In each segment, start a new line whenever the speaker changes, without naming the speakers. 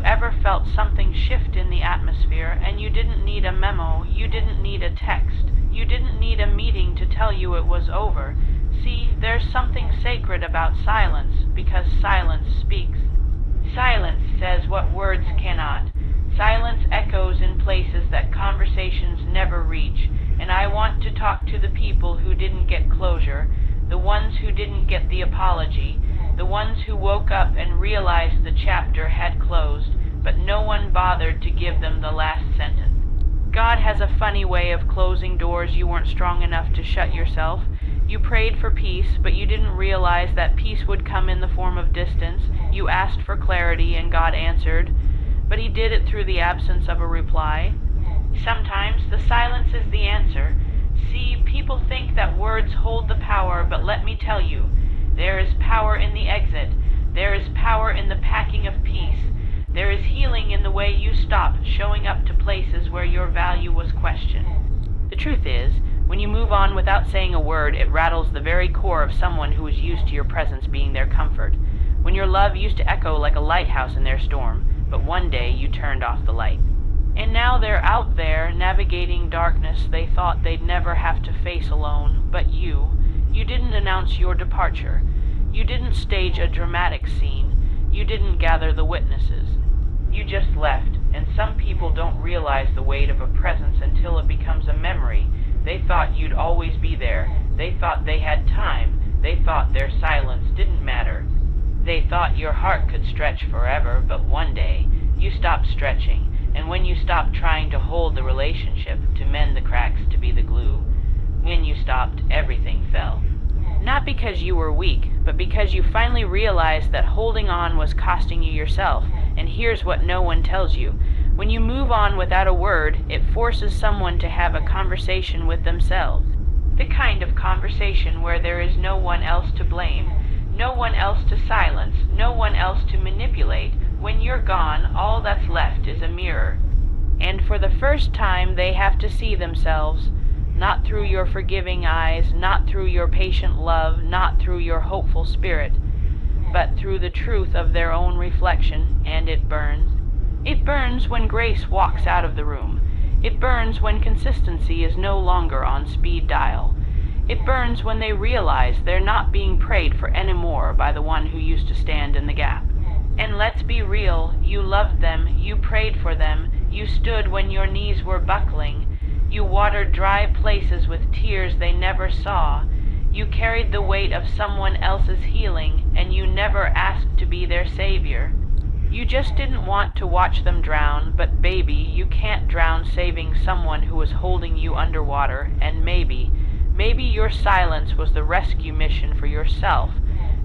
ever felt something shift in the atmosphere and you didn't need a memo, you didn't need a text, you didn't need a meeting to tell you it was over. See, there's something sacred about silence, because silence speaks. Silence says what words cannot. Silence echoes in places that conversations never reach, and I want to talk to the people who didn't get closure, the ones who didn't get the apology, the ones who woke up and realized the chapter had closed, but no one bothered to give them the last sentence. God has a funny way of closing doors you weren't strong enough to shut yourself. You prayed for peace, but you didn't realize that peace would come in the form of distance. You asked for clarity and God answered, but he did it through the absence of a reply. Sometimes the silence is the answer. See, people think that words hold the power, but let me tell you, there is power in the exit. There is power in the packing of peace. There is healing in the way you stop showing up to places where your value was questioned. The truth is, when you move on without saying a word, it rattles the very core of someone who is used to your presence being their comfort. When your love used to echo like a lighthouse in their storm, but one day you turned off the light. And now they're out there navigating darkness they thought they'd never have to face alone, but you didn't announce your departure. You didn't stage a dramatic scene. You didn't gather the witnesses. You just left, and some people don't realize the weight of a presence until it becomes a memory. They thought you'd always be there. They thought they had time. They thought their silence didn't matter. They thought your heart could stretch forever, but one day you stopped stretching, and when you stopped trying to hold the relationship, to mend the cracks, to be the glue, when you stopped, everything fell. Not because you were weak, but because you finally realized that holding on was costing you yourself. And here's what no one tells you. When you move on without a word, it forces someone to have a conversation with themselves. The kind of conversation where there is no one else to blame, no one else to silence, no one else to manipulate. When you're gone, all that's left is a mirror. And for the first time, they have to see themselves, not through your forgiving eyes, not through your patient love, not through your hopeful spirit, but through the truth of their own reflection, and it burns. It burns when grace walks out of the room. It burns when consistency is no longer on speed dial. It burns when they realize they're not being prayed for anymore by the one who used to stand in the gap. And let's be real, you loved them, you prayed for them, you stood when your knees were buckling, you watered dry places with tears they never saw, you carried the weight of someone else's healing, and you never asked to be their savior. You just didn't want to watch them drown, but baby, you can't drown saving someone who was holding you underwater, and maybe your silence was the rescue mission for yourself.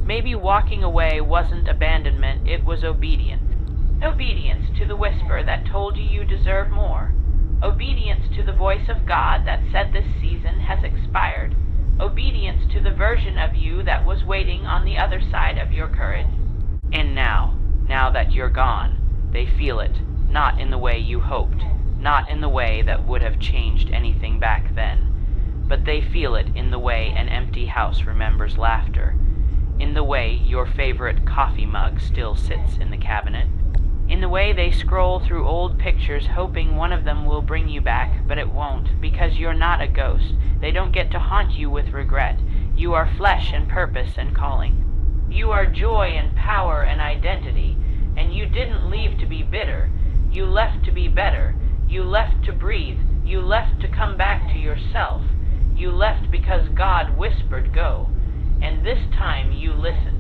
Maybe walking away wasn't abandonment, it was obedience. Obedience to the whisper that told you you deserve more. Obedience to the voice of God that said this season has expired. Obedience to the version of you that was waiting on the other side of your courage. And now that you're gone, they feel it, not in the way you hoped, not in the way that would have changed anything back then, but they feel it in the way an empty house remembers laughter, in the way your favorite coffee mug still sits in the cabinet, in the way they scroll through old pictures hoping one of them will bring you back, but it won't, because you're not a ghost. They don't get to haunt you with regret. You are flesh and purpose and calling. You are joy and power and identity, and you didn't leave to be bitter. You left to be better. You left to breathe. You left to come back to yourself. You left because God whispered go, and this time you listened.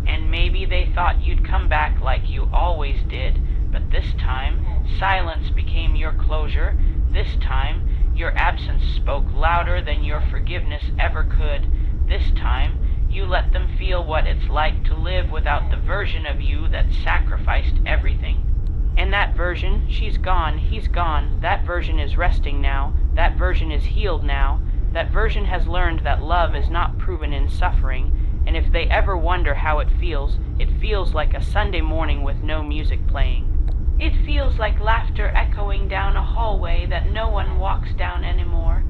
And maybe they thought you'd come back like you always did, but this time, silence became your closure. This time, your absence spoke louder than your forgiveness ever could. This time, you let them feel what it's like to live without the version of you that sacrificed everything. And that version, she's gone, he's gone. That version is resting now. That version is healed now. That version has learned that love is not proven in suffering. And if they ever wonder how it feels like a Sunday morning with no music playing. It feels like laughter echoing down a hallway that no one walks down anymore.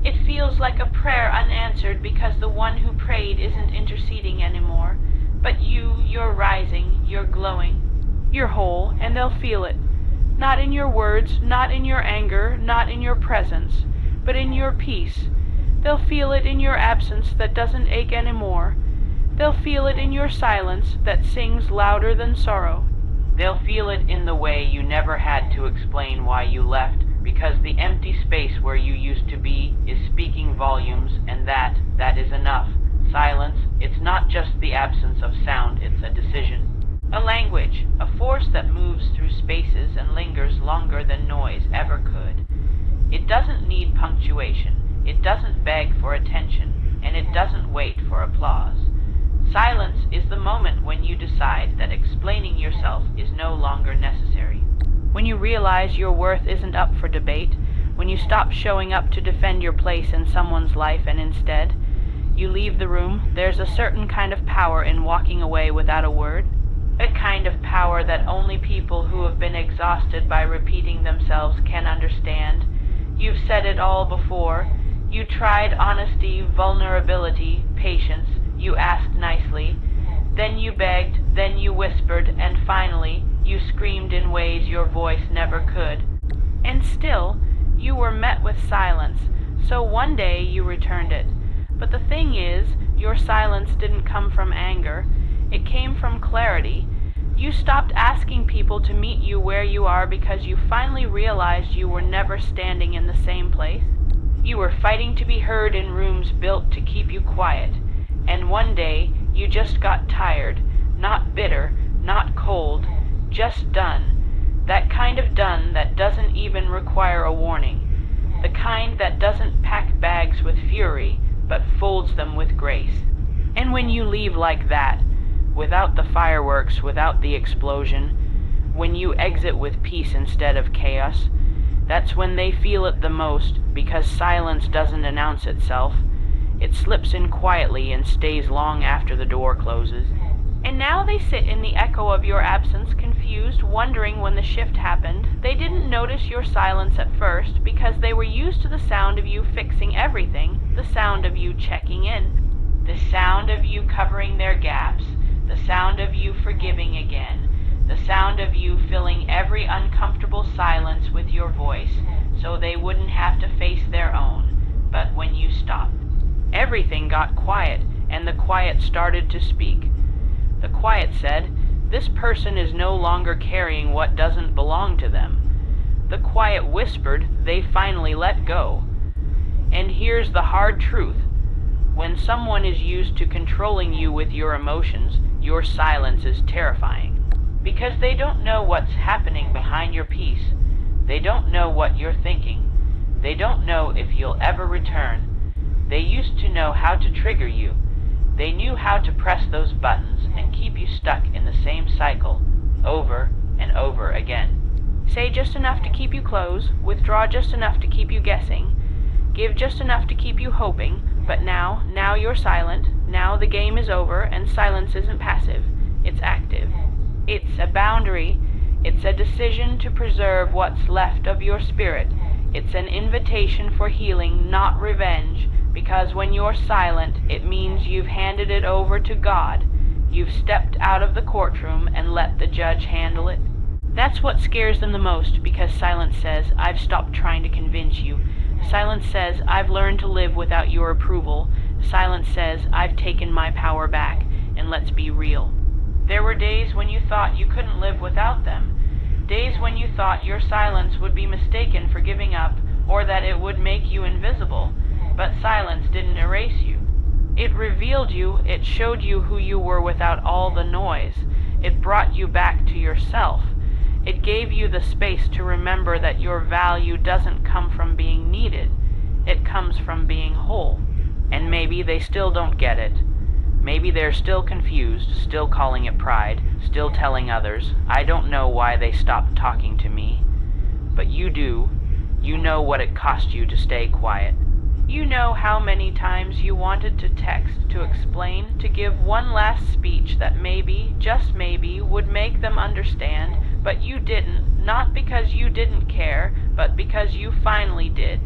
It feels like a prayer unanswered because the one who prayed isn't interceding anymore. But you're rising, you're glowing. You're whole, and they'll feel it. Not in your words, not in your anger, not in your presence, but in your peace. They'll feel it in your absence that doesn't ache anymore. They'll feel it in your silence that sings louder than sorrow. They'll feel it in the way you never had to explain why you left, because the empty space where you used to be is speaking volumes, and that is enough. Silence, it's not just the absence of sound, it's a decision. A language, a force that moves through spaces and lingers longer than noise ever could. It doesn't need punctuation, it doesn't beg for attention, and it doesn't wait for applause. Silence is the moment when you decide that explaining yourself is no longer necessary. When you realize your worth isn't up for debate, when you stop showing up to defend your place in someone's life and instead, you leave the room, there's a certain kind of power in walking away without a word. A kind of power that only people who have been exhausted by repeating themselves can understand. You've said it all before. You tried honesty, vulnerability, patience. You asked nicely. Then you begged, then you whispered, and finally, you screamed in ways your voice never could. And still, you were met with silence, so one day you returned it. But the thing is, your silence didn't come from anger. It came from clarity. You stopped asking people to meet you where you are because you finally realized you were never standing in the same place. You were fighting to be heard in rooms built to keep you quiet. And one day, you just got tired. Not bitter, not cold, just done. That kind of done that doesn't even require a warning. The kind that doesn't pack bags with fury, but folds them with grace. And when you leave like that, without the fireworks, without the explosion, when you exit with peace instead of chaos, that's when they feel it the most, because silence doesn't announce itself. It slips in quietly and stays long after the door closes. And now they sit in the echo of your absence, confused, wondering when the shift happened. They didn't notice your silence at first because they were used to the sound of you fixing everything, the sound of you checking in, the sound of you covering their gaps, the sound of you forgiving again, the sound of you filling every uncomfortable silence with your voice so they wouldn't have to face their own. But when you stopped, everything got quiet, and the quiet started to speak. The quiet said, "This person is no longer carrying what doesn't belong to them." The quiet whispered, "They finally let go." And here's the hard truth. When someone is used to controlling you with your emotions, your silence is terrifying. Because they don't know what's happening behind your peace. They don't know what you're thinking. They don't know if you'll ever return. They used to know how to trigger you. They knew how to press those buttons and keep you stuck in the same cycle, over and over again. Say just enough to keep you close, withdraw just enough to keep you guessing, give just enough to keep you hoping, but now you're silent, now the game is over, and silence isn't passive, it's active. It's a boundary, it's a decision to preserve what's left of your spirit. It's an invitation for healing, not revenge, because when you're silent, it means you've handed it over to God. You've stepped out of the courtroom and let the judge handle it. That's what scares them the most, because silence says, "I've stopped trying to convince you." Silence says, "I've learned to live without your approval." Silence says, "I've taken my power back, and let's be real." There were days when you thought you couldn't live without them. Days when you thought your silence would be mistaken for giving up, or that it would make you invisible. But silence didn't erase you. It revealed you, it showed you who you were without all the noise. It brought you back to yourself. It gave you the space to remember that your value doesn't come from being needed. It comes from being whole. And maybe they still don't get it. Maybe they're still confused, still calling it pride, still telling others, "I don't know why they stopped talking to me." But you do. You know what it cost you to stay quiet. You know how many times you wanted to text, to explain, to give one last speech that maybe, just maybe, would make them understand, but you didn't, not because you didn't care, but because you finally did.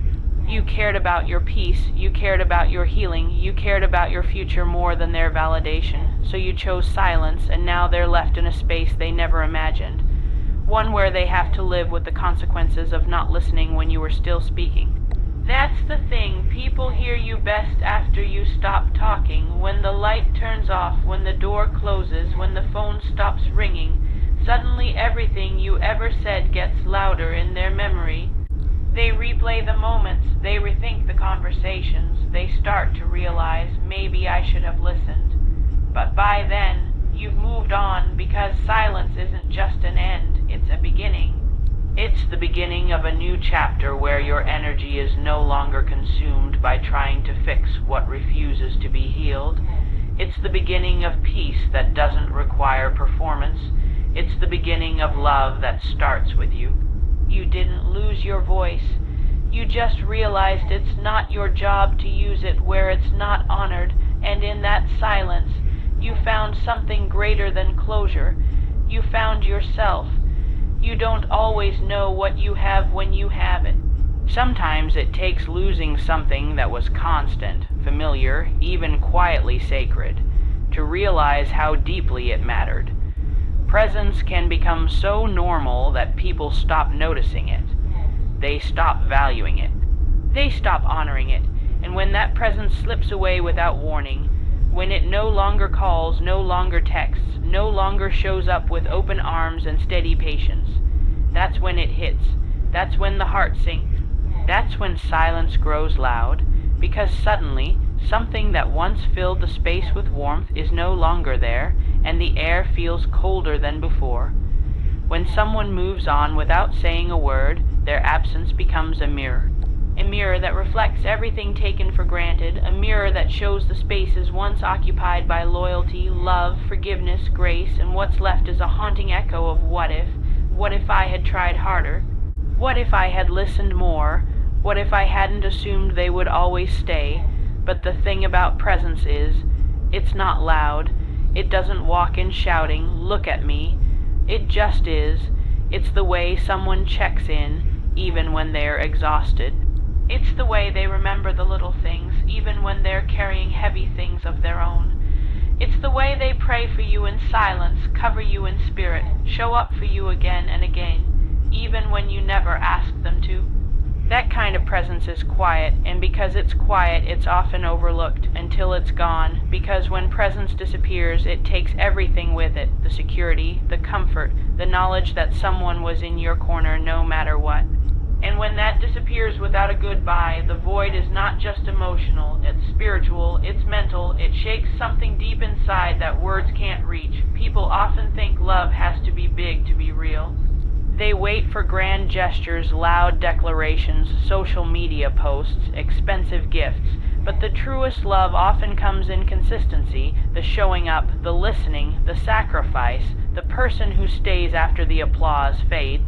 You cared about your peace, you cared about your healing, you cared about your future more than their validation, so you chose silence, and now they're left in a space they never imagined. one where they have to live with the consequences of not listening when you were still speaking. That's the thing, people hear you best after you stop talking, when the light turns off, when the door closes, when the phone stops ringing. Suddenly everything you ever said gets louder in their memory. They replay the moments, they rethink the conversations, they start to realize, maybe I should have listened. But by then, you've moved on, because silence isn't just an end, it's a beginning. It's the beginning of a new chapter where your energy is no longer consumed by trying to fix what refuses to be healed. It's the beginning of peace that doesn't require performance. It's the beginning of love that starts with you. You didn't lose your voice. You just realized it's not your job to use it where it's not honored, and in that silence, you found something greater than closure. You found yourself. You don't always know what you have when you have it. Sometimes it takes losing something that was constant, familiar, even quietly sacred, to realize how deeply it mattered. Presence can become so normal that people stop noticing it. They stop valuing it. They stop honoring it, and when that presence slips away without warning, when it no longer calls, no longer texts, no longer shows up with open arms and steady patience, that's when it hits. That's when the heart sinks. That's when silence grows loud, because suddenly something that once filled the space with warmth is no longer there, and the air feels colder than before. When someone moves on without saying a word, their absence becomes a mirror that reflects everything taken for granted, a mirror that shows the spaces once occupied by loyalty, love, forgiveness, grace, and what's left is a haunting echo of what if I had tried harder? What if I had listened more? What if I hadn't assumed they would always stay? But the thing about presence is, it's not loud. It doesn't walk in shouting, look at me. It just is. It's the way someone checks in, even when they're exhausted. It's the way they remember the little things, even when they're carrying heavy things of their own. It's the way they pray for you in silence, cover you in spirit, show up for you again and again, even when you never ask them to. That kind of presence is quiet, and because it's quiet, it's often overlooked until it's gone, because when presence disappears, it takes everything with it, the security, the comfort, the knowledge that someone was in your corner no matter what. And when that disappears without a goodbye, the void is not just emotional, it's spiritual, it's mental, it shakes something deep inside that words can't reach. People often think love has to be big to be real. They wait for grand gestures, loud declarations, social media posts, expensive gifts, but the truest love often comes in consistency, the showing up, the listening, the sacrifice, the person who stays after the applause fades.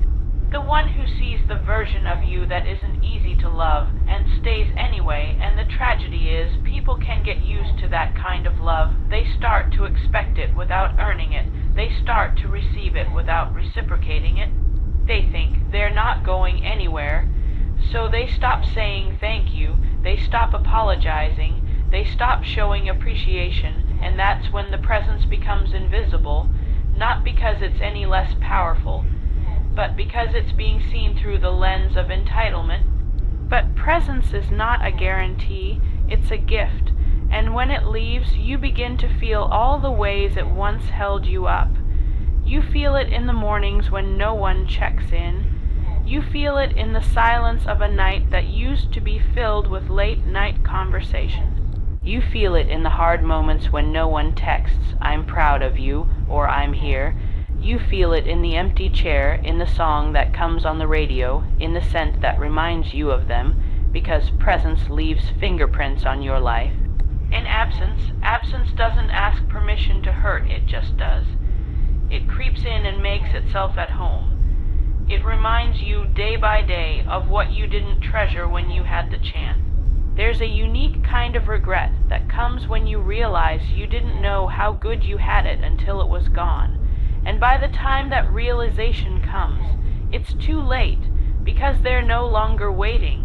The one who sees the version of you that isn't easy to love and stays anyway, and the tragedy is people can get used to that kind of love. They start to expect it without earning it. They start to receive it without reciprocating it. They think they're not going anywhere, so they stop saying thank you, they stop apologizing, they stop showing appreciation, and that's when the presence becomes invisible, not because it's any less powerful, but because it's being seen through the lens of entitlement. But presence is not a guarantee, it's a gift, and when it leaves, you begin to feel all the ways it once held you up. You feel it in the mornings when no one checks in. You feel it in the silence of a night that used to be filled with late-night conversations. You feel it in the hard moments when no one texts, "I'm proud of you," or "I'm here." You feel it in the empty chair, in the song that comes on the radio, in the scent that reminds you of them, because presence leaves fingerprints on your life. In absence doesn't ask permission to hurt, it just does. It creeps in and makes itself at home. It reminds you day by day of what you didn't treasure when you had the chance. There's a unique kind of regret that comes when you realize you didn't know how good you had it until it was gone. And by the time that realization comes, it's too late, because they're no longer waiting.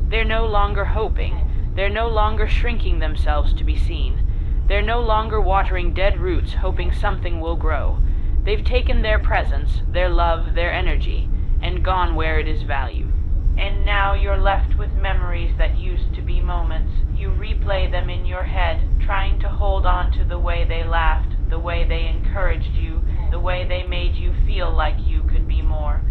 They're no longer hoping. They're no longer shrinking themselves to be seen. They're no longer watering dead roots hoping something will grow. They've taken their presence, their love, their energy, and gone where it is valued. And now you're left with memories that used to be moments. You replay them in your head, trying to hold on to the way they laughed, the way they encouraged you, the way they made you feel like you could be more.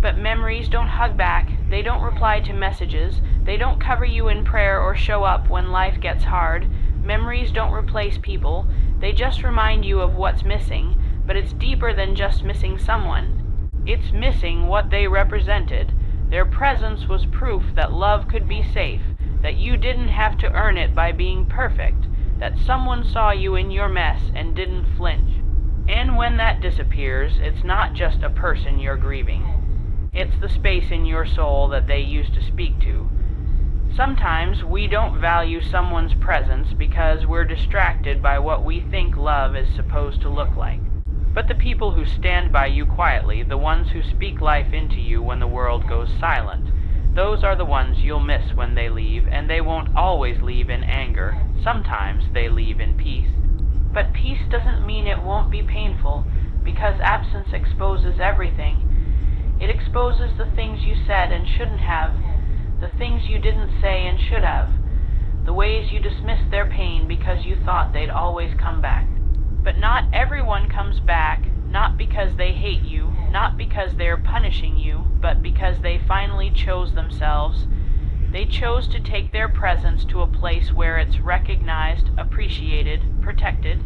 But memories don't hug back, they don't reply to messages, they don't cover you in prayer or show up when life gets hard. Memories don't replace people, they just remind you of what's missing, but it's deeper than just missing someone. It's missing what they represented. Their presence was proof that love could be safe, that you didn't have to earn it by being perfect, that someone saw you in your mess and didn't flinch. And when that disappears, it's not just a person you're grieving. It's the space in your soul that they used to speak to. Sometimes we don't value someone's presence because we're distracted by what we think love is supposed to look like. But the people who stand by you quietly, the ones who speak life into you when the world goes silent, those are the ones you'll miss when they leave, and they won't always leave in anger. Sometimes they leave in peace. But peace doesn't mean it won't be painful, because absence exposes everything. It exposes the things you said and shouldn't have, the things you didn't say and should have, the ways you dismissed their pain because you thought they'd always come back. But not everyone comes back, not because they hate you, not because they're punishing you, but because they finally chose themselves. They chose to take their presence to a place where it's recognized, appreciated, protected,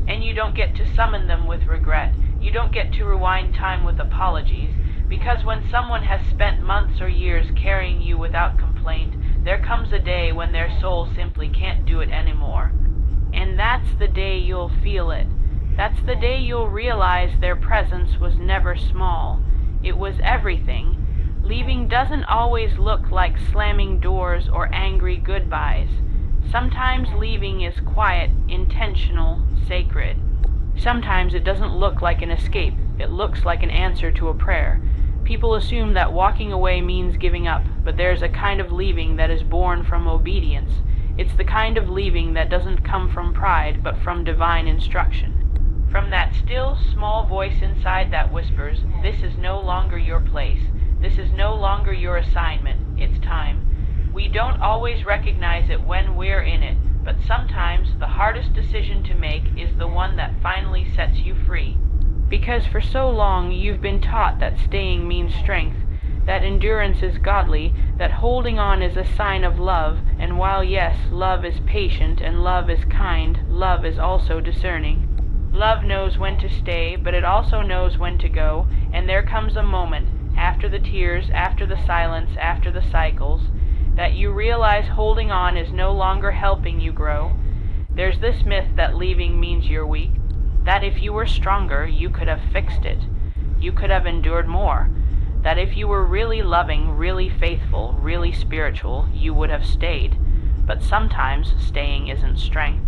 and you don't get to summon them with regret. You don't get to rewind time with apologies, because when someone has spent months or years carrying you without complaint, there comes a day when their soul simply can't do it anymore. And that's the day you'll feel it. That's the day you'll realize their presence was never small. It was everything. Leaving doesn't always look like slamming doors or angry goodbyes. Sometimes leaving is quiet, intentional, sacred. Sometimes it doesn't look like an escape. It looks like an answer to a prayer. People assume that walking away means giving up, but there's a kind of leaving that is born from obedience. It's the kind of leaving that doesn't come from pride, but from divine instruction. From that still, small voice inside that whispers, "This is no longer your place. This is no longer your assignment. It's time." We don't always recognize it when we're in it, but sometimes the hardest decision to make is the one that finally sets you free. Because for so long you've been taught that staying means strength, that endurance is godly, that holding on is a sign of love, and while yes, love is patient and love is kind, love is also discerning. Love knows when to stay, but it also knows when to go, and there comes a moment, after the tears, after the silence, after the cycles, that you realize holding on is no longer helping you grow. There's this myth that leaving means you're weak, that if you were stronger, you could have fixed it, you could have endured more, that if you were really loving, really faithful, really spiritual, you would have stayed. But sometimes staying isn't strength.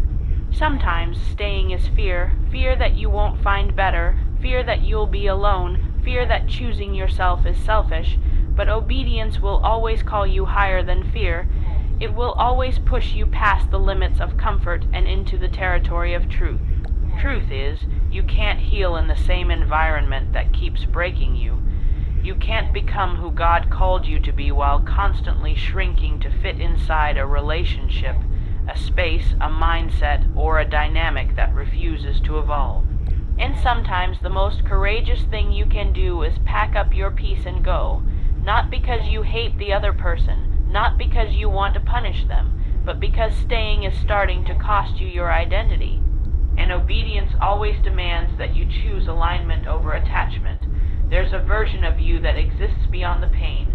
Sometimes staying is fear, fear that you won't find better, fear that you'll be alone, fear that choosing yourself is selfish, but obedience will always call you higher than fear. It will always push you past the limits of comfort and into the territory of truth. Truth is, you can't heal in the same environment that keeps breaking you. You can't become who God called you to be while constantly shrinking to fit inside a relationship, a space, a mindset, or a dynamic that refuses to evolve. And sometimes the most courageous thing you can do is pack up your piece and go, not because you hate the other person, not because you want to punish them, but because staying is starting to cost you your identity. And obedience always demands that you choose alignment over attachment. There's a version of you that exists beyond the pain,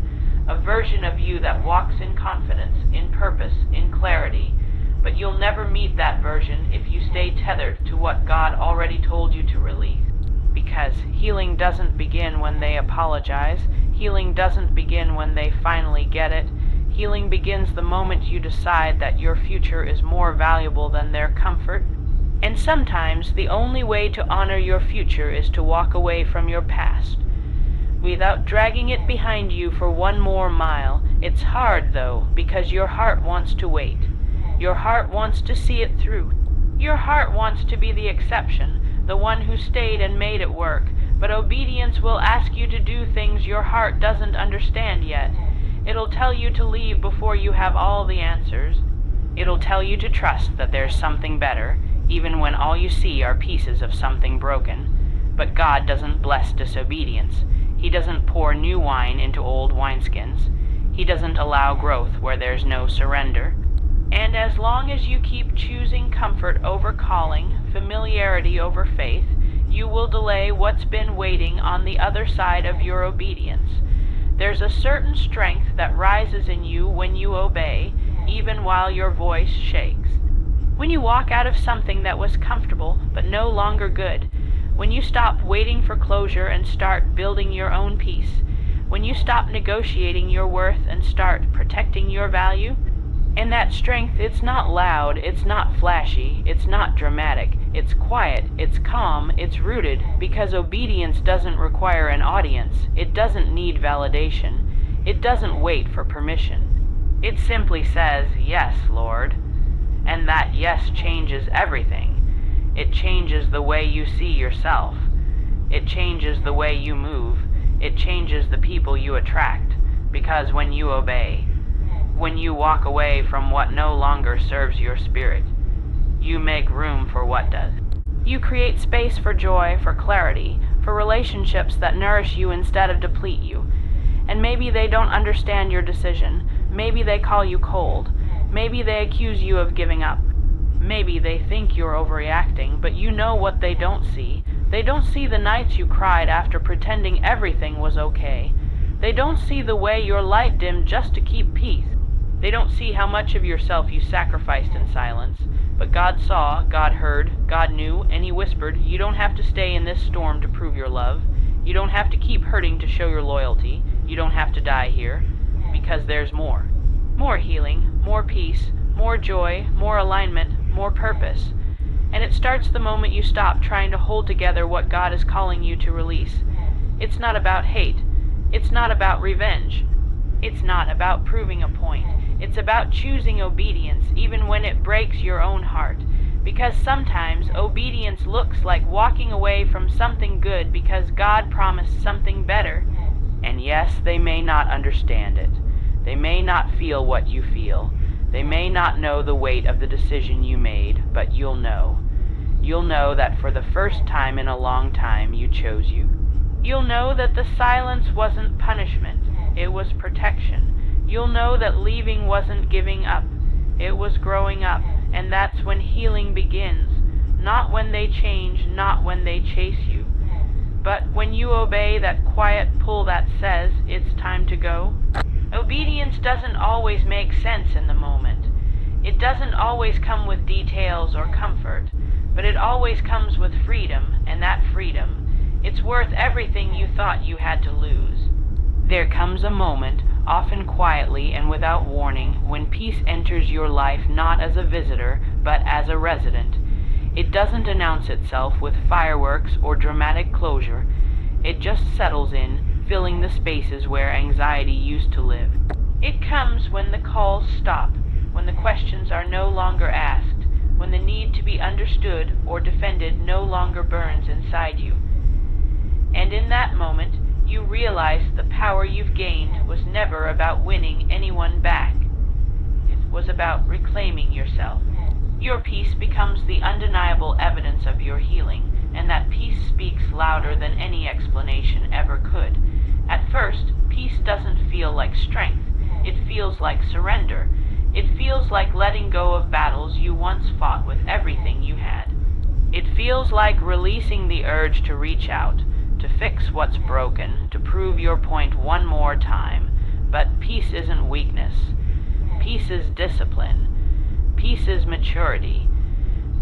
a version of you that walks in confidence, in purpose, in clarity. But you'll never meet that version if you stay tethered to what God already told you to release. Because healing doesn't begin when they apologize. Healing doesn't begin when they finally get it. Healing begins the moment you decide that your future is more valuable than their comfort. And sometimes the only way to honor your future is to walk away from your past, without dragging it behind you for one more mile. It's hard, though, because your heart wants to wait. Your heart wants to see it through. Your heart wants to be the exception, the one who stayed and made it work. But obedience will ask you to do things your heart doesn't understand yet. It'll tell you to leave before you have all the answers. It'll tell you to trust that there's something better, even when all you see are pieces of something broken. But God doesn't bless disobedience. He doesn't pour new wine into old wineskins. He doesn't allow growth where there's no surrender. And as long as you keep choosing comfort over calling, familiarity over faith, you will delay what's been waiting on the other side of your obedience. There's a certain strength that rises in you when you obey, even while your voice shakes. When you walk out of something that was comfortable but no longer good, when you stop waiting for closure and start building your own peace, when you stop negotiating your worth and start protecting your value, and that strength, it's not loud, it's not flashy, it's not dramatic, it's quiet, it's calm, it's rooted, because obedience doesn't require an audience, it doesn't need validation, it doesn't wait for permission. It simply says, "Yes, Lord," and that yes changes everything. It changes the way you see yourself. It changes the way you move. It changes the people you attract, because when you obey, when you walk away from what no longer serves your spirit, you make room for what does. You create space for joy, for clarity, for relationships that nourish you instead of deplete you. And maybe they don't understand your decision. Maybe they call you cold. Maybe they accuse you of giving up. Maybe they think you're overreacting, but you know what they don't see. They don't see the nights you cried after pretending everything was okay. They don't see the way your light dimmed just to keep peace. They don't see how much of yourself you sacrificed in silence. But God saw, God heard, God knew, and He whispered, "You don't have to stay in this storm to prove your love. You don't have to keep hurting to show your loyalty. You don't have to die here, because there's more. More healing, more peace, more joy, more alignment, more purpose." And it starts the moment you stop trying to hold together what God is calling you to release. It's not about hate. It's not about revenge. It's not about proving a point. It's about choosing obedience even when it breaks your own heart. Because sometimes obedience looks like walking away from something good because God promised something better. And yes, they may not understand it. They may not feel what you feel. They may not know the weight of the decision you made, but you'll know. You'll know that for the first time in a long time you chose you. You'll know that the silence wasn't punishment. It was protection. You'll know that leaving wasn't giving up. It was growing up, and that's when healing begins. Not when they change, not when they chase you. But when you obey that quiet pull that says, "It's time to go." Obedience doesn't always make sense in the moment. It doesn't always come with details or comfort, but it always comes with freedom, and that freedom, it's worth everything you thought you had to lose. There comes a moment, often quietly and without warning, when peace enters your life not as a visitor, but as a resident. It doesn't announce itself with fireworks or dramatic closure. It just settles in, filling the spaces where anxiety used to live. It comes when the calls stop, when the questions are no longer asked, when the need to be understood or defended no longer burns inside you. And in that moment, you realize the power you've gained was never about winning anyone back. It was about reclaiming yourself. Your peace becomes the undeniable evidence of your healing, and that peace speaks louder than any explanation ever could. At first, peace doesn't feel like strength. It feels like surrender. It feels like letting go of battles you once fought with everything you had. It feels like releasing the urge to reach out, to fix what's broken, to prove your point one more time. But peace isn't weakness. Peace is discipline. Peace is maturity.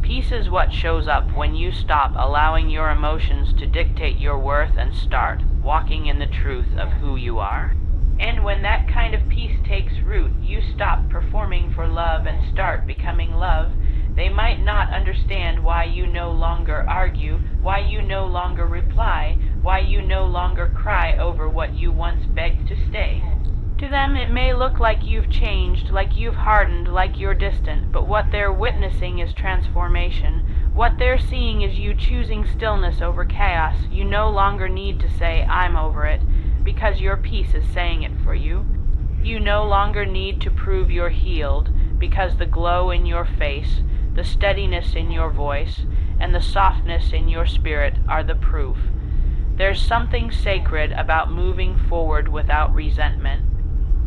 Peace is what shows up when you stop allowing your emotions to dictate your worth and start walking in the truth of who you are. And when that kind of peace takes root, you stop performing for love and start becoming love. They might not understand why you no longer argue, why you no longer reply, why you no longer cry over what you once begged to stay. To them, it may look like you've changed, like you've hardened, like you're distant, but what they're witnessing is transformation. What they're seeing is you choosing stillness over chaos. You no longer need to say, "I'm over it," because your peace is saying it for you. You no longer need to prove you're healed, because the glow in your face, the steadiness in your voice, and the softness in your spirit are the proof. There's something sacred about moving forward without resentment,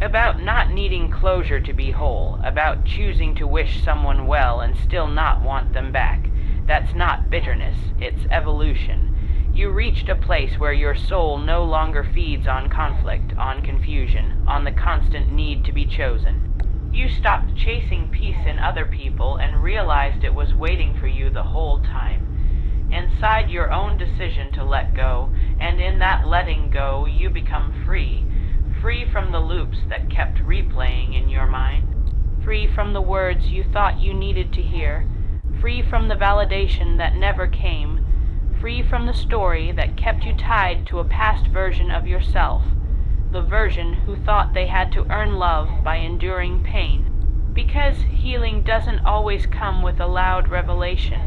about not needing closure to be whole, about choosing to wish someone well and still not want them back. That's not bitterness, it's evolution. You reached a place where your soul no longer feeds on conflict, on confusion, on the constant need to be chosen. You stopped chasing peace in other people and realized it was waiting for you the whole time. Inside your own decision to let go, and in that letting go, you become free. Free from the loops that kept replaying in your mind. Free from the words you thought you needed to hear. Free from the validation that never came. Free from the story that kept you tied to a past version of yourself. The version who thought they had to earn love by enduring pain. Because healing doesn't always come with a loud revelation.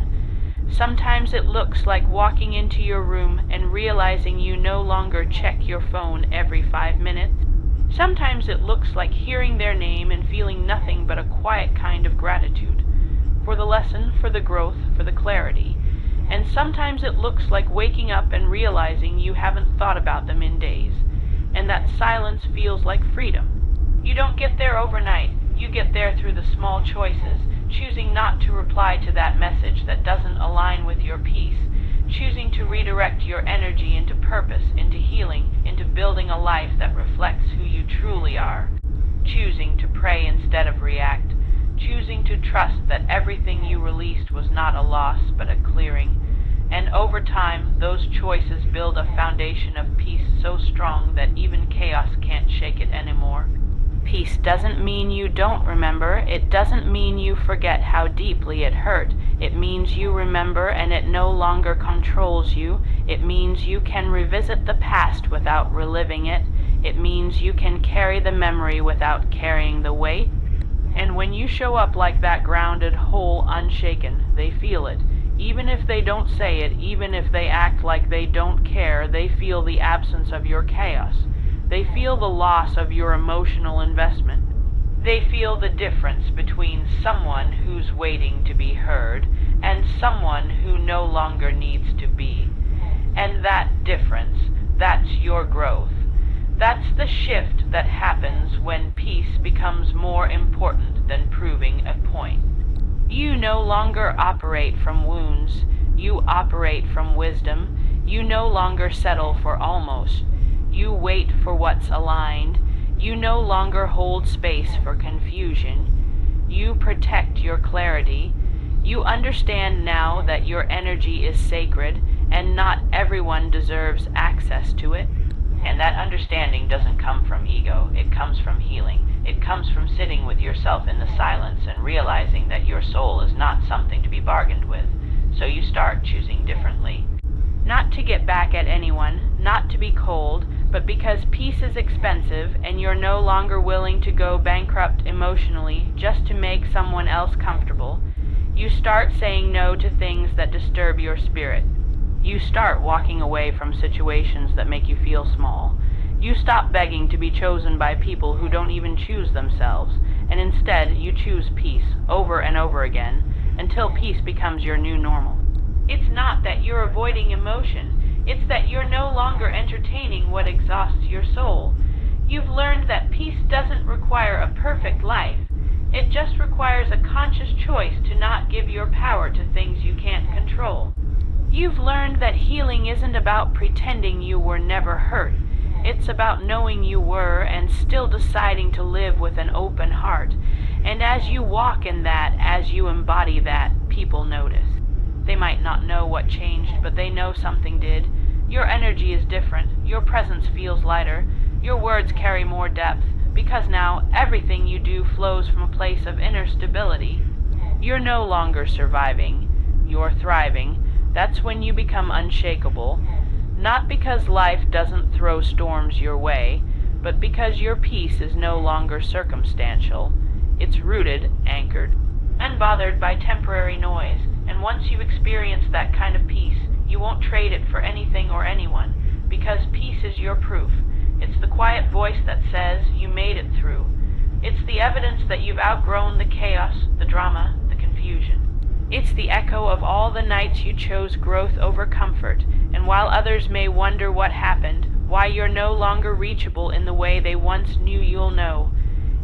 Sometimes it looks like walking into your room and realizing you no longer check your phone every 5 minutes. Sometimes it looks like hearing their name and feeling nothing but a quiet kind of gratitude. For the lesson, for the growth, for the clarity. And sometimes it looks like waking up and realizing you haven't thought about them in days. And that silence feels like freedom. You don't get there overnight. You get there through the small choices, choosing not to reply to that message that doesn't align with your peace, choosing to redirect your energy into purpose, into healing, into building a life that reflects who you truly are, choosing to pray instead of react, choosing to trust that everything you released was not a loss but a clearing. And over time, those choices build a foundation of peace so strong that even chaos can't shake it anymore. Peace doesn't mean you don't remember. It doesn't mean you forget how deeply it hurt. It means you remember and it no longer controls you. It means you can revisit the past without reliving it. It means you can carry the memory without carrying the weight. And when you show up like that, grounded, whole, unshaken, they feel it. Even if they don't say it, even if they act like they don't care, they feel the absence of your chaos. They feel the loss of your emotional investment. They feel the difference between someone who's waiting to be heard and someone who no longer needs to be. And that difference, that's your growth. That's the shift that happens when peace becomes more important than proving a point. You no longer operate from wounds. You operate from wisdom. You no longer settle for almost. You wait for what's aligned. You no longer hold space for confusion. You protect your clarity. You understand now that your energy is sacred and not everyone deserves access to it. And that understanding doesn't come from ego. It comes from healing. It comes from sitting with yourself in the silence and realizing that your soul is not something to be bargained with. So you start choosing differently. Not to get back at anyone, not to be cold, but because peace is expensive and you're no longer willing to go bankrupt emotionally just to make someone else comfortable, you start saying no to things that disturb your spirit. You start walking away from situations that make you feel small. You stop begging to be chosen by people who don't even choose themselves, and instead you choose peace over and over again until peace becomes your new normal. It's not that you're avoiding emotion, it's that you're no longer entertaining what exhausts your soul. You've learned that peace doesn't require a perfect life. It just requires a conscious choice to not give your power to things you can't control. You've learned that healing isn't about pretending you were never hurt. It's about knowing you were and still deciding to live with an open heart. And as you walk in that, as you embody that, people notice. They might not know what changed, but they know something did. Your energy is different. Your presence feels lighter. Your words carry more depth, because now everything you do flows from a place of inner stability. You're no longer surviving. You're thriving. That's when you become unshakable. Not because life doesn't throw storms your way, but because your peace is no longer circumstantial. It's rooted, anchored, unbothered by temporary noise. And once you experience that kind of peace, you won't trade it for anything or anyone, because peace is your proof. It's the quiet voice that says you made it through. It's the evidence that you've outgrown the chaos, the drama, the confusion. It's the echo of all the nights you chose growth over comfort, and while others may wonder what happened, why you're no longer reachable in the way they once knew, you'll know.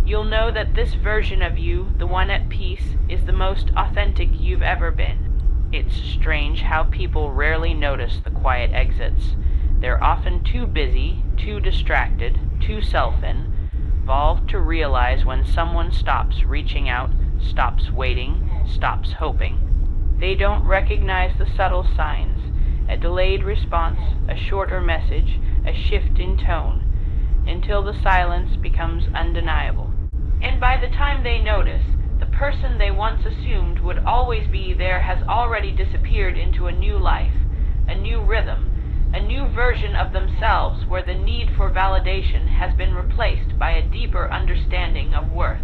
You'll know that this version of you, the one at peace, is the most authentic you've ever been. It's strange how people rarely notice the quiet exits. They're often too busy, too distracted, too self-involved to realize when someone stops reaching out, stops waiting, stops hoping. They don't recognize the subtle signs, a delayed response, a shorter message, a shift in tone, until the silence becomes undeniable. And by the time they notice, the person they once assumed would always be there has already disappeared into a new life, a new rhythm, a new version of themselves where the need for validation has been replaced by a deeper understanding of worth.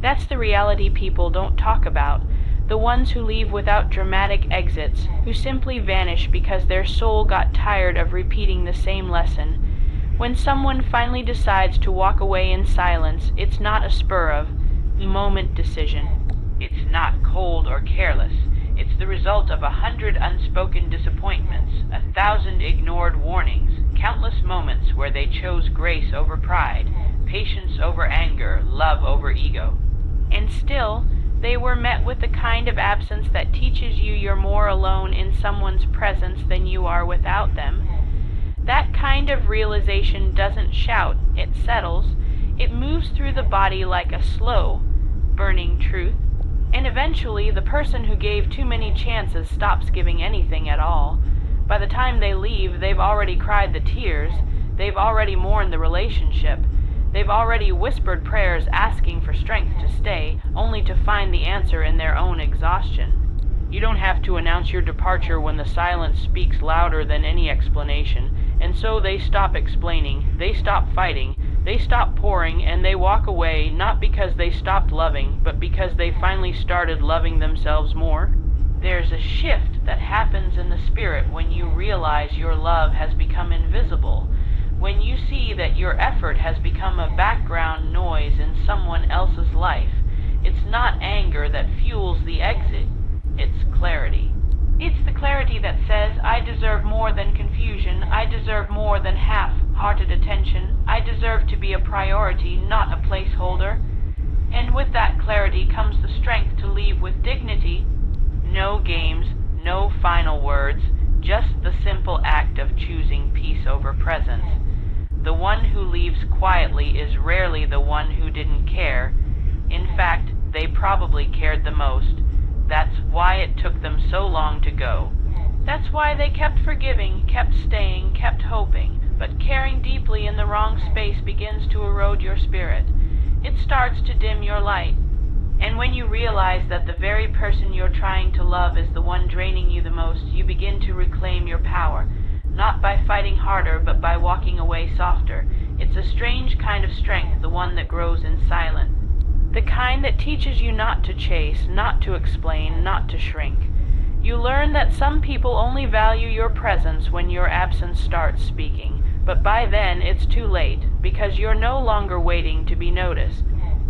That's the reality people don't talk about, the ones who leave without dramatic exits, who simply vanish because their soul got tired of repeating the same lesson. When someone finally decides to walk away in silence, it's not a spur of moment decision. It's not cold or careless. It's the result of 100 unspoken disappointments, 1,000 ignored warnings, countless moments where they chose grace over pride, patience over anger, love over ego. And still, they were met with the kind of absence that teaches you you're more alone in someone's presence than you are without them. That kind of realization doesn't shout, it settles. It moves through the body like a slow, burning truth. And eventually, the person who gave too many chances stops giving anything at all. By the time they leave, they've already cried the tears. They've already mourned the relationship. They've already whispered prayers asking for strength to stay, only to find the answer in their own exhaustion. You don't have to announce your departure when the silence speaks louder than any explanation. And so they stop explaining, they stop fighting, they stop pouring, and they walk away not because they stopped loving, but because they finally started loving themselves more. There's a shift that happens in the spirit when you realize your love has become invisible, when you see that your effort has become a background noise in someone else's life. It's not anger that fuels the exit, it's clarity. It's the clarity that says, I deserve more than confusion, I deserve more than half-hearted attention, I deserve to be a priority, not a placeholder. And with that clarity comes the strength to leave with dignity. No games, no final words, just the simple act of choosing peace over presence. The one who leaves quietly is rarely the one who didn't care. In fact, they probably cared the most. That's why it took them so long to go. That's why they kept forgiving, kept staying, kept hoping. But caring deeply in the wrong space begins to erode your spirit. It starts to dim your light. And when you realize that the very person you're trying to love is the one draining you the most, you begin to reclaim your power. Not by fighting harder, but by walking away softer. It's a strange kind of strength, the one that grows in silence. The kind that teaches you not to chase, not to explain, not to shrink. You learn that some people only value your presence when your absence starts speaking, but by then it's too late, because you're no longer waiting to be noticed.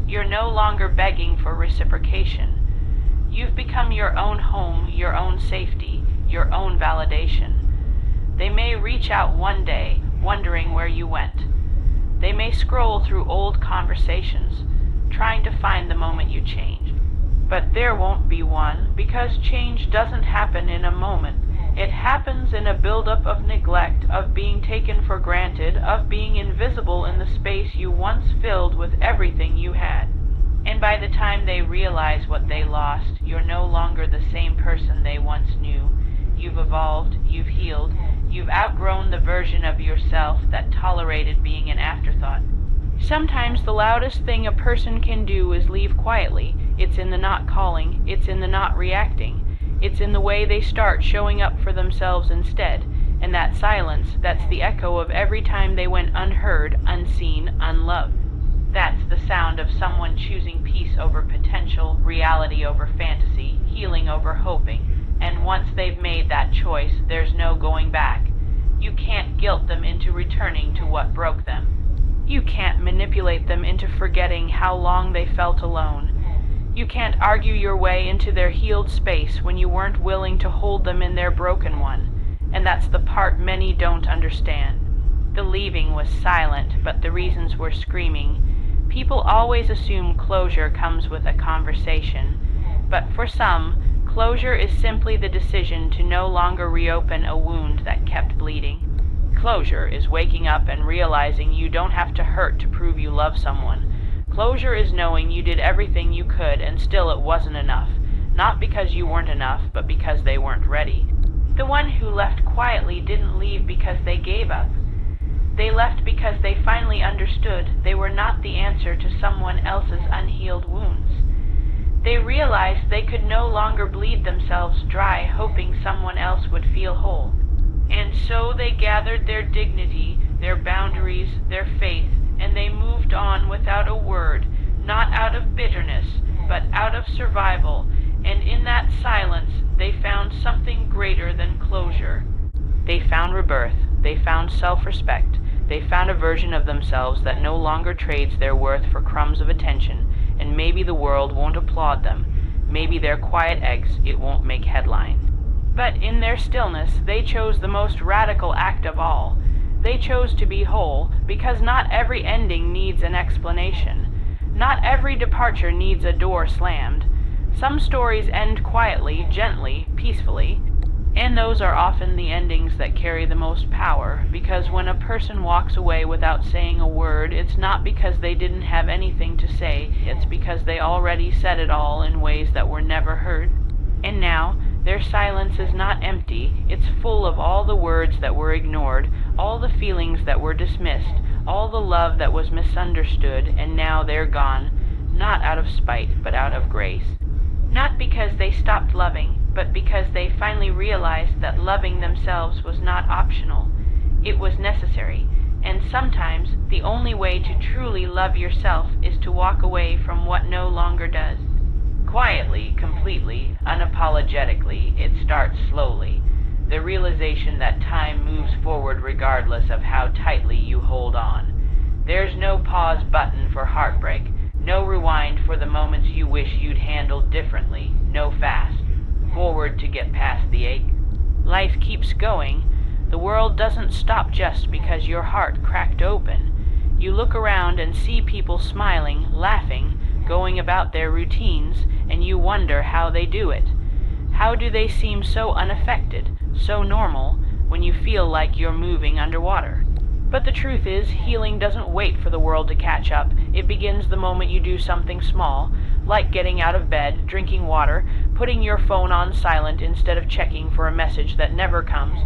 You're no longer begging for reciprocation. You've become your own home, your own safety, your own validation. They may reach out one day, wondering where you went. They may scroll through old conversations, trying to find the moment you changed. But there won't be one, because change doesn't happen in a moment. It happens in a buildup of neglect, of being taken for granted, of being invisible in the space you once filled with everything you had. And by the time they realize what they lost, you're no longer the same person they once knew. You've evolved, you've healed, you've outgrown the version of yourself that tolerated being an afterthought. Sometimes the loudest thing a person can do is leave quietly. It's in the not calling, it's in the not reacting. It's in the way they start showing up for themselves instead. And that silence, that's the echo of every time they went unheard, unseen, unloved. That's the sound of someone choosing peace over potential, reality over fantasy, healing over hoping. And once they've made that choice, there's no going back. You can't guilt them into returning to what broke them. You can't manipulate them into forgetting how long they felt alone. You can't argue your way into their healed space when you weren't willing to hold them in their broken one. And that's the part many don't understand. The leaving was silent, but the reasons were screaming. People always assume closure comes with a conversation. But for some, closure is simply the decision to no longer reopen a wound that kept bleeding. Closure is waking up and realizing you don't have to hurt to prove you love someone. Closure is knowing you did everything you could and still it wasn't enough. Not because you weren't enough, but because they weren't ready. The one who left quietly didn't leave because they gave up. They left because they finally understood they were not the answer to someone else's unhealed wounds. They realized they could no longer bleed themselves dry hoping someone else would feel whole. And so they gathered their dignity, their boundaries, their faith, and they moved on without a word, not out of bitterness, but out of survival, and in that silence they found something greater than closure. They found rebirth, they found self-respect, they found a version of themselves that no longer trades their worth for crumbs of attention, and maybe the world won't applaud them. Maybe they're quiet eggs, it won't make headlines. But in their stillness, they chose the most radical act of all. They chose to be whole, because not every ending needs an explanation. Not every departure needs a door slammed. Some stories end quietly, gently, peacefully, and those are often the endings that carry the most power, because when a person walks away without saying a word, it's not because they didn't have anything to say, it's because they already said it all in ways that were never heard. And now, their silence is not empty, it's full of all the words that were ignored, all the feelings that were dismissed, all the love that was misunderstood, and now they're gone, not out of spite, but out of grace. Not because they stopped loving, but because they finally realized that loving themselves was not optional. It was necessary, and sometimes the only way to truly love yourself is to walk away from what no longer does. Quietly, completely, unapologetically, it starts slowly. The realization that time moves forward regardless of how tightly you hold on. There's no pause button for heartbreak, no rewind for the moments you wish you'd handled differently, no fast forward to get past the ache. Life keeps going. The world doesn't stop just because your heart cracked open. You look around and see people smiling, laughing, going about their routines, and you wonder how they do it. How do they seem so unaffected, so normal, when you feel like you're moving underwater? But the truth is, healing doesn't wait for the world to catch up. It begins the moment you do something small, like getting out of bed, drinking water, putting your phone on silent instead of checking for a message that never comes.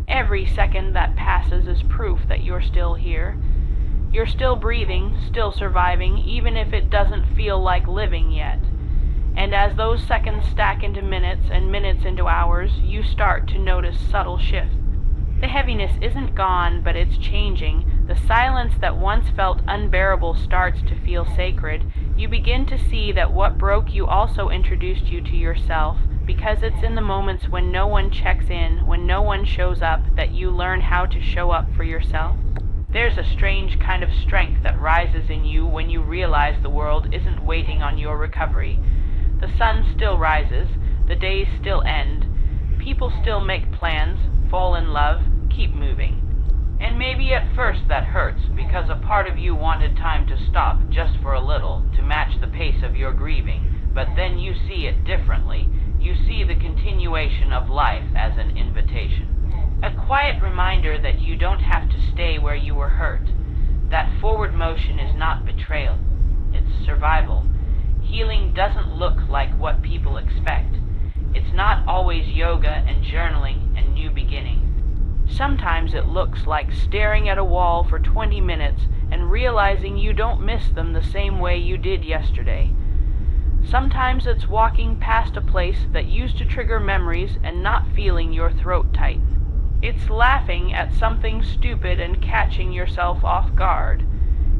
Every second that passes is proof that you're still here. You're still breathing, still surviving, even if it doesn't feel like living yet. And as those seconds stack into minutes and minutes into hours, you start to notice subtle shifts. The heaviness isn't gone, but it's changing. The silence that once felt unbearable starts to feel sacred. You begin to see that what broke you also introduced you to yourself, because it's in the moments when no one checks in, when no one shows up, that you learn how to show up for yourself. There's a strange kind of strength that rises in you when you realize the world isn't waiting on your recovery. The sun still rises, the days still end, people still make plans, fall in love, keep moving. And maybe at first that hurts, because a part of you wanted time to stop just for a little, to match the pace of your grieving, but then you see it differently. You see the continuation of life as an invitation. A quiet reminder that you don't have to stay where you were hurt. That forward motion is not betrayal, it's survival. Healing doesn't look like what people expect. It's not always yoga and journaling and new beginnings. Sometimes it looks like staring at a wall for 20 minutes and realizing you don't miss them the same way you did yesterday. Sometimes it's walking past a place that used to trigger memories and not feeling your throat tighten. It's laughing at something stupid and catching yourself off guard.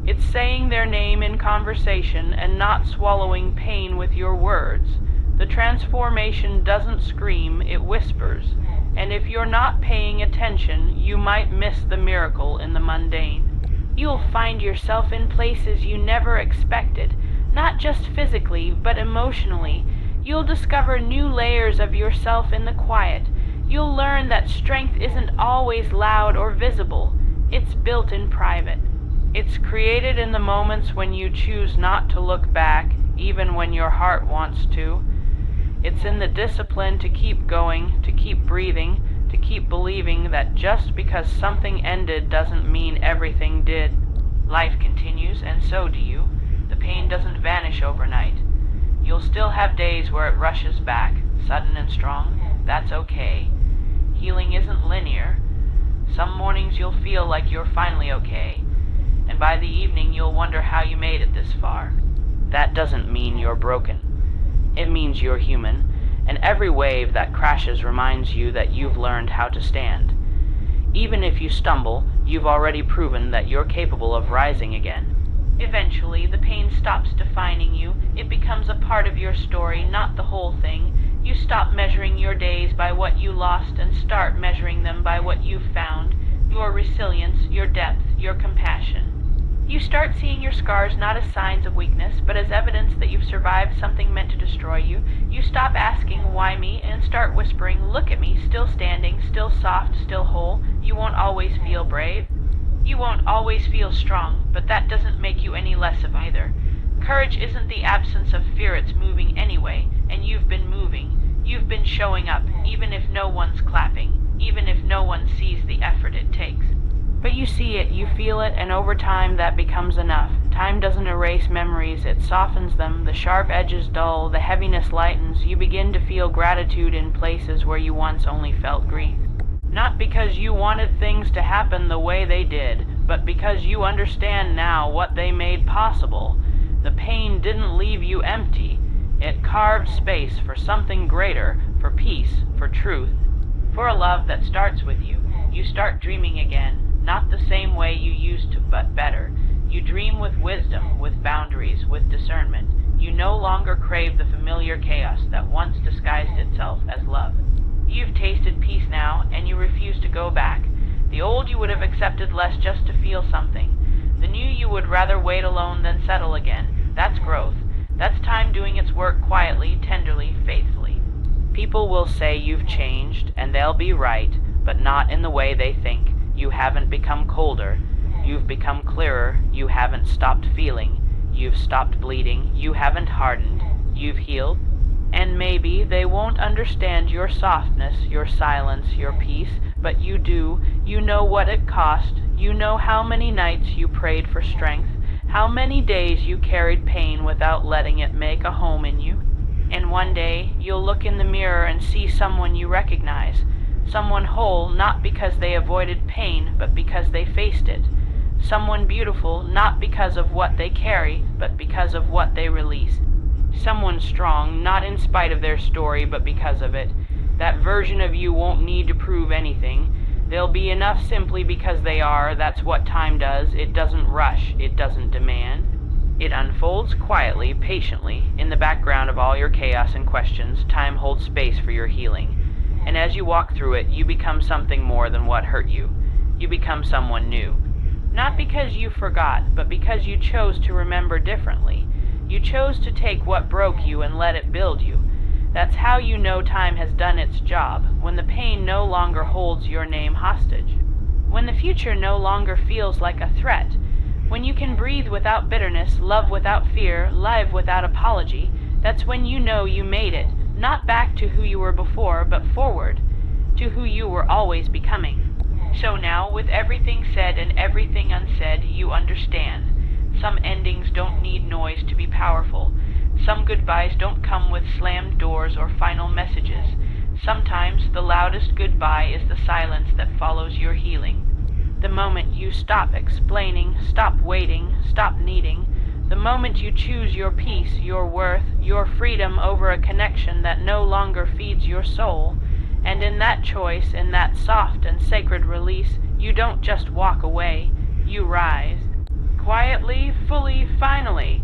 It's saying their name in conversation and not swallowing pain with your words. The transformation doesn't scream, it whispers. And if you're not paying attention, you might miss the miracle in the mundane. You'll find yourself in places you never expected, not just physically, but emotionally. You'll discover new layers of yourself in the quiet. You'll learn that strength isn't always loud or visible. It's built in private. It's created in the moments when you choose not to look back, even when your heart wants to. It's in the discipline to keep going, to keep breathing, to keep believing that just because something ended doesn't mean everything did. Life continues, and so do you. The pain doesn't vanish overnight. You'll still have days where it rushes back, sudden and strong. That's okay. Healing isn't linear. Some mornings you'll feel like you're finally okay, and by the evening you'll wonder how you made it this far. That doesn't mean you're broken. It means you're human, and every wave that crashes reminds you that you've learned how to stand. Even if you stumble, you've already proven that you're capable of rising again. Eventually, the pain stops defining you. It becomes a part of your story, not the whole thing. You stop measuring your days by what you lost and start measuring them by what you've found, your resilience, your depth, your compassion. You start seeing your scars not as signs of weakness, but as evidence that you've survived something meant to destroy you. You stop asking, why me, and start whispering, look at me, still standing, still soft, still whole. You won't always feel brave. You won't always feel strong, but that doesn't make you any less of either. Courage isn't the absence of fear, it's moving anyway, and you've been moving. You've been showing up, even if no one's clapping, even if no one sees the effort it takes. But you see it, you feel it, and over time that becomes enough. Time doesn't erase memories, it softens them. The sharp edges dull, the heaviness lightens. You begin to feel gratitude in places where you once only felt grief. Not because you wanted things to happen the way they did, but because you understand now what they made possible. The pain didn't leave you empty. It carved space for something greater, for peace, for truth, for a love that starts with you. You start dreaming again. Not the same way you used to, but better. You dream with wisdom, with boundaries, with discernment. You no longer crave the familiar chaos that once disguised itself as love. You've tasted peace now, and you refuse to go back. The old you would have accepted less just to feel something. The new you would rather wait alone than settle again. That's growth. That's time doing its work quietly, tenderly, faithfully. People will say you've changed, and they'll be right, but not in the way they think. You haven't become colder. You've become clearer. You haven't stopped feeling. You've stopped bleeding. You haven't hardened. You've healed. And maybe they won't understand your softness, your silence, your peace, but you do. You know what it cost. You know how many nights you prayed for strength, how many days you carried pain without letting it make a home in you. And one day you'll look in the mirror and see someone you recognize. Someone whole, not because they avoided pain, but because they faced it. Someone beautiful, not because of what they carry, but because of what they release. Someone strong, not in spite of their story, but because of it. That version of you won't need to prove anything. They'll be enough simply because they are. That's what time does. It doesn't rush. It doesn't demand. It unfolds quietly, patiently. In the background of all your chaos and questions, time holds space for your healing. And as you walk through it, you become something more than what hurt you. You become someone new. Not because you forgot, but because you chose to remember differently. You chose to take what broke you and let it build you. That's how you know time has done its job, when the pain no longer holds your name hostage. When the future no longer feels like a threat. When you can breathe without bitterness, love without fear, live without apology. That's when you know you made it. Not back to who you were before, but forward, to who you were always becoming. So now, with everything said and everything unsaid, you understand. Some endings don't need noise to be powerful. Some goodbyes don't come with slammed doors or final messages. Sometimes the loudest goodbye is the silence that follows your healing. The moment you stop explaining, stop waiting, stop needing. The moment you choose your peace, your worth, your freedom over a connection that no longer feeds your soul. And in that choice, in that soft and sacred release, you don't just walk away, you rise. Quietly, fully, finally.